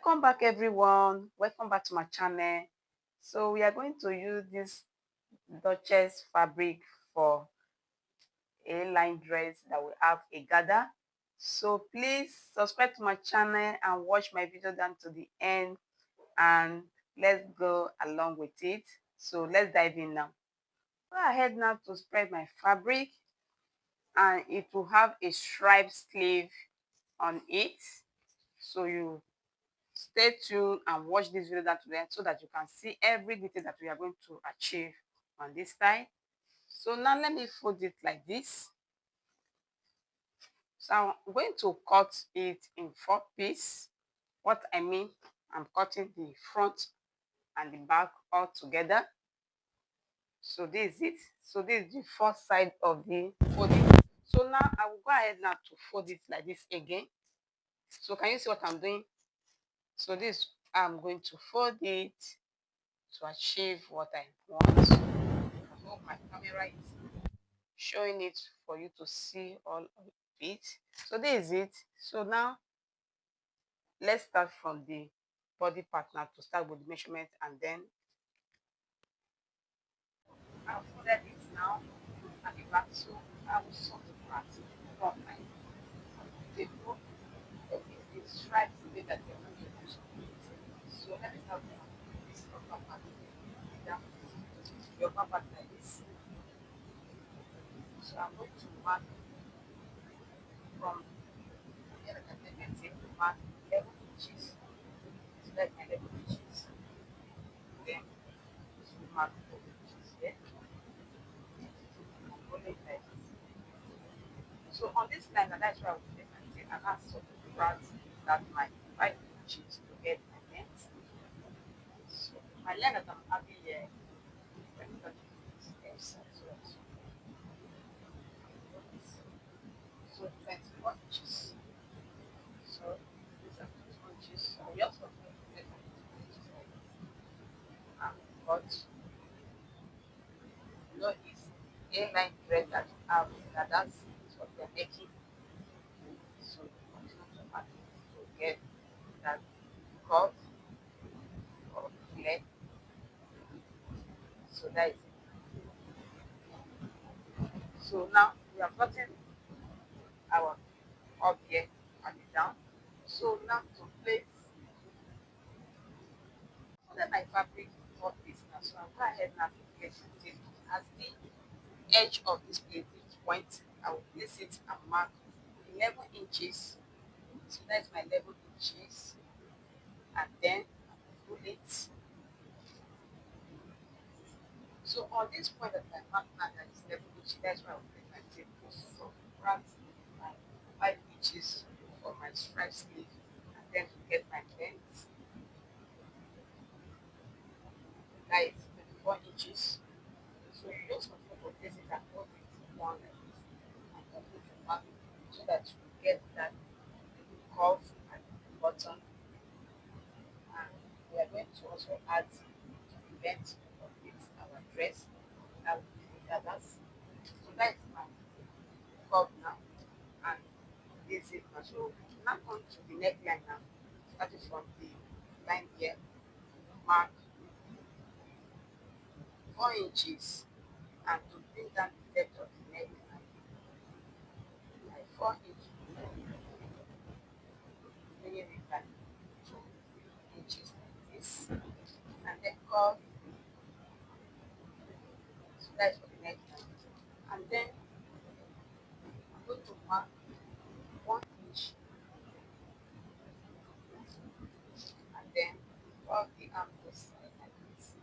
Welcome back, everyone. Welcome back to my channel. So we are going to use this Duchess fabric for a line dress that will have a gather. So please subscribe to my channel and watch my video down to the end, and let's go along with it. So let's dive in now. Go ahead now to spread my fabric, and it will have a striped sleeve on it. So you stay tuned and watch this video down to the end so that you can see every detail that we are going to achieve on this side. So now let me fold it like this. So I'm going to cut it in 4 pieces. What I mean, I'm cutting the front and the back all together. So this is it. So this is the first side of the folding. So now I will go ahead now to fold it like this again. So can you see what I'm doing? So this, I'm going to fold it to achieve what I want. I hope my camera is showing it for you to see all of it. So this is it. So now let's start from the body part now to start with the measurement, and then I've folded it now at the back, so I will sew the part from my table. It's striped the way that you're going to use. So let me start from this upper part. Down your upper part like this. So I'm going to mark from here, like I can take to mark 11 inches. So that's my 11 inches. Then to mark 4 inches here. And roll it like this. So on this line, and that's why I will take my tape and that's sort of part that my 5 inches to get my length. So my length that I'm having here, let me touch this side so that's so 24 inches. So these are 24 inches. So we also have to get my 24 inches but you know it's A-line thread that you have that's what they're making. So you continue to add to get that curve or flare. So that is it. So now we have gotten our up here and it down. So now to place under my fabric for this now. So I'll go ahead now to place it as the edge of this plate point. I will place it and mark 11 inches. So that's my 11 inches. And then pull it. So on this point that I mark now that is 11 inches, that's why I will place my tape. So grab my 5 inches for my stripe sleeve, and then to get my length. That is 24 inches. So you just continue to place it and hold it down like this and continue to mark so that you get that curve at the bottom. And we are going to also add to the length of it, our dress. That will be the gathers. So that is my curve now. And this is it now. So now on to the neckline now. Starting from the line here, mark 4 inches, and to bring down the depth of the neckline like 4 inches, bringing it back 2 inches like this, and then curve. So that's for the neckline. And then I'm going to mark 1 inch, and then curve the arm this side like this.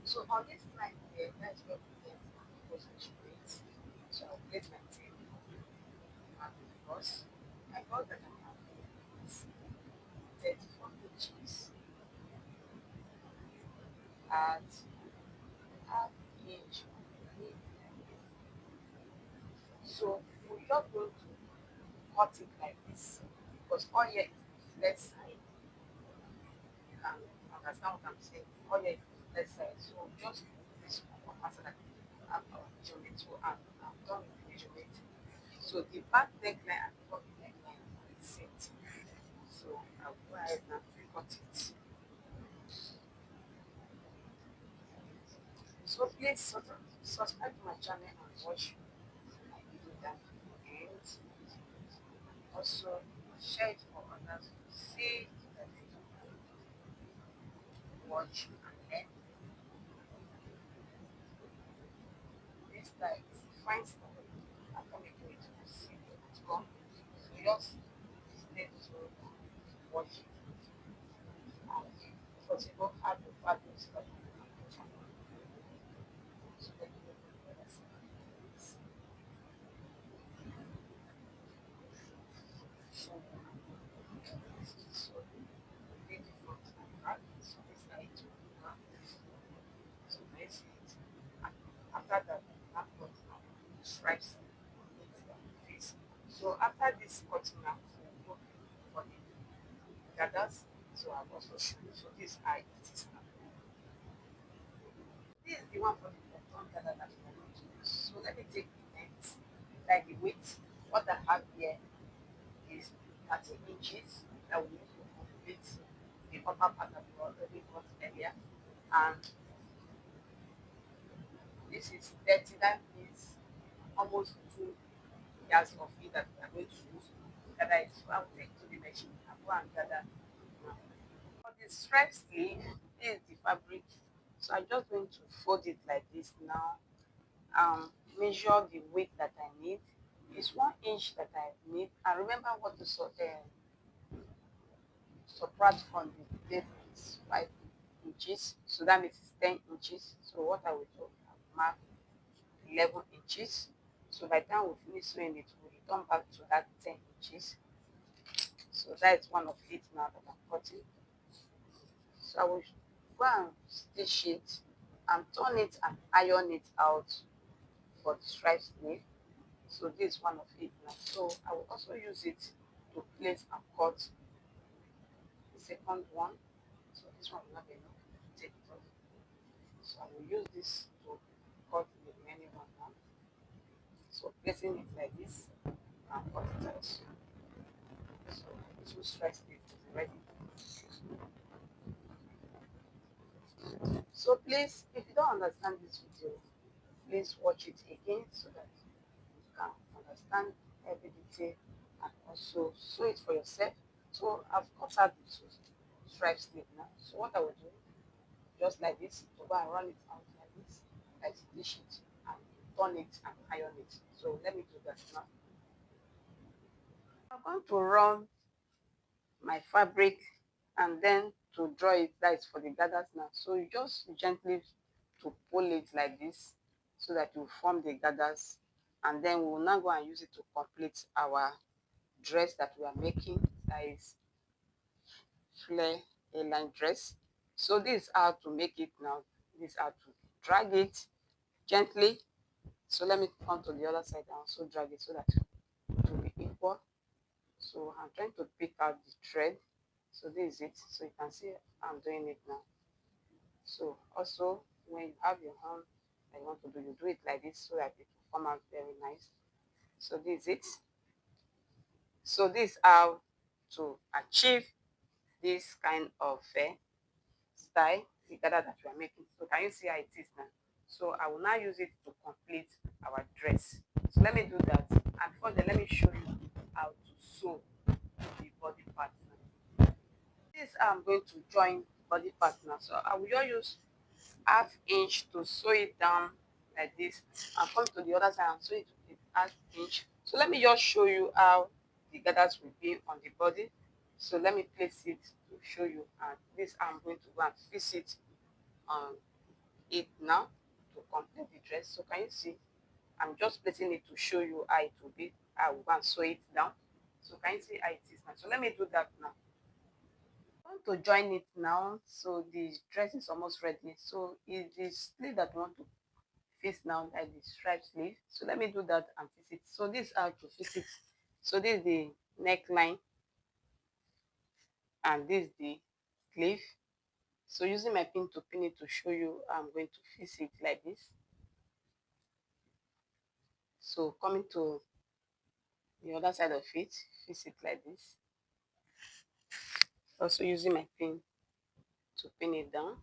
So on this line here, that's where we get close to it. So I'll place my tape and cross. I know that I'm having is 34 inches at half inch. So we're not going to cut it like this because all here is the left side. You can understand what I'm saying. All here is the left side. So just this one answer that I have our measurement. So I'm done with the measurement. So the back neckline and the front neckline are the same thing. So I'll go ahead and record it. So please subscribe to my channel and watch my video that and also share it for others to see that they can watch and learn. This like is a fine story. I'm not making it to see it come. So just stay to watch it and because you don't have the values that you can so that you don't understand. So big front and back. So this side to back. So this it. And after that, that cut now stripes the face. So after this cutting now, we'll go for the gathers. So I've also shown you. So this eye it is now. This is the one for the bottom gather that we are going to use. So let me take the length, like the width. What I have here is 30 inches that we need to complete the upper part that we already got earlier. And this is 39 is almost 2 years of it that we are going to use. Gather it. So I will take to the machine and go and gather now. For the stripe sleeve, this is the fabric. So I'm just going to fold it like this now. Measure the weight that I need. It's 1 inch that I need. And remember what to subtract from the tape is 5 inches. So that means it's 10 inches. So what I will do, I'll mark 11 inches. So by the time we finish sewing it, we'll return back to that 10 inches. So that is one of it now that I'm cutting. So I will go and stitch it and turn it and iron it out for the stripe sleeve. So this is one of it now. So I will also use it to place and cut the second one. So this one will not be enough to take it off. So I will use this to cut the remaining one now. So placing it like this and cut it out. So two stripe sleeve is ready. So please, if you don't understand this video, please watch it again so that you can understand every detail and also sew it for yourself. So I've cut out the two stripe sleeve now. So what I will do, just like this, to go and run it out like this, like stitch it and turn it and iron it. So let me do that now. I'm going to run my fabric and then to draw it, that is for the gathers now. So you just gently to pull it like this so that you form the gathers, and then we will now go and use it to complete our dress that we are making, that is flare A-line dress. So this is how to make it now. This is how to drag it gently. So let me come to the other side and also drag it so that it will be equal. So I'm trying to pick out the thread. So this is it. So you can see I'm doing it now. So also when you have your hand that you want to do, you do it like this so that it will come out very nice. So this is it. So this is how to achieve this kind of style, the gather that we are making. So can you see how it is now? So I will now use it to complete our dress. So let me do that. And first, then let me show you how to sew the body part now. This I'm going to join body part now. So I will just use ½ inch to sew it down like this and come to the other side and sew it with ½ inch. So let me just show you how the gathers will be on the body. So let me place it to show you, and this I'm going to go and fix it on it now to complete the dress. So can you see I'm just placing it to show you how it will be. I will go and sew it down. So can you see how it is now? So let me do that now. I want to join it now. So the dress is almost ready. So it's the sleeve that we want to fix now, like the stripe sleeve. So let me do that and fix it. So this is how to fix it. So this is the neckline and this is the sleeve. So using my pin to pin it to show you how I'm going to fix it like this. So coming to the other side of it, fix it like this. Also using my pin to pin it down.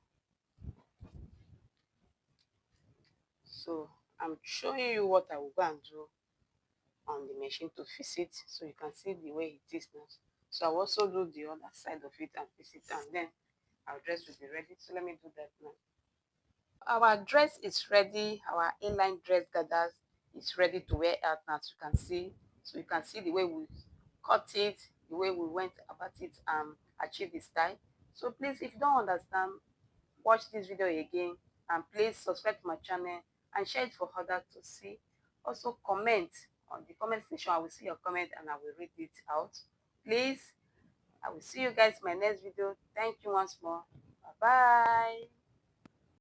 So I'm showing you what I will go and do on the machine to fix it, so you can see the way it is now. So I'll also do the other side of it and fix it, and then our dress will be ready. So let me do that now. Our dress is ready. Our inline dress gathers is ready to wear out now, as you can see. So you can see the way we cut it, the way we went about it and achieve the style. So please, if you don't understand, watch this video again, and please subscribe to my channel and share it for others to see. Also comment on the comment section. I will see your comment and I will read it out. Please, I will see you guys in my next video. Thank you once more. Bye bye.